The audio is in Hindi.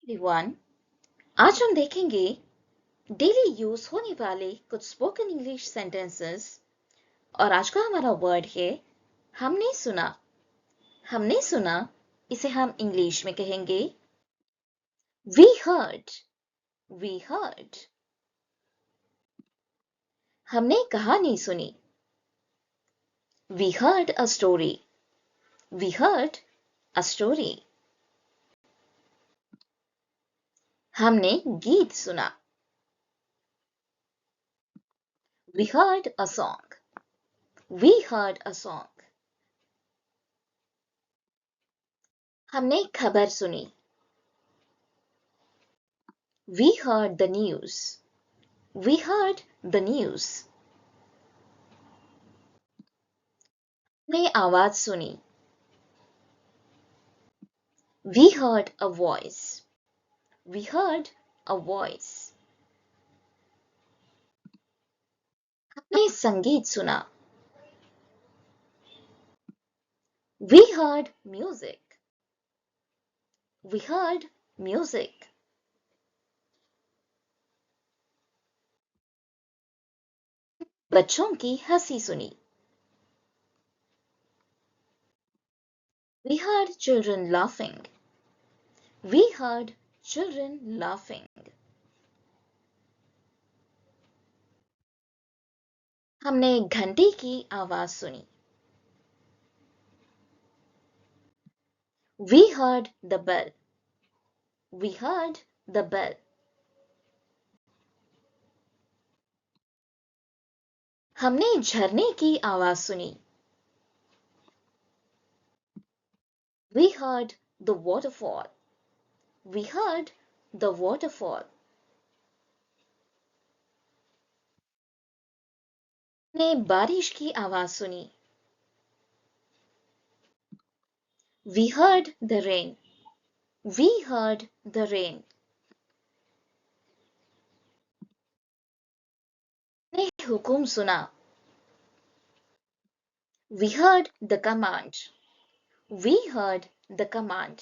एवरीवन, आज हम देखेंगे डेली यूज होने वाले कुछ स्पोकन इंग्लिश सेंटेंसेस। और आज का हमारा वर्ड है हमने सुना। हमने सुना, इसे हम इंग्लिश में कहेंगे वी हर्ड। We heard. हमने कहानी सुनी। We heard a story. We heard a story. हमने गीत सुना। We heard a song. We heard a song. हमने खबर सुनी। We heard the news. We heard the news. हमने आवाज सुनी। We heard a voice. We heard a voice. हमने संगीत सुना। We heard music. We heard music. बच्चों की हंसी सुनी। We heard children laughing. We heard children laughing. हमने घंटी की आवाज सुनी। We heard the bell. We heard the bell. हमने झरने की आवाज सुनी। We heard the waterfall. We heard the waterfall. हमने बारिश की आवाज सुनी। We heard the rain. We heard the rain. हमने हुकुम सुना। We heard the command. We heard the command.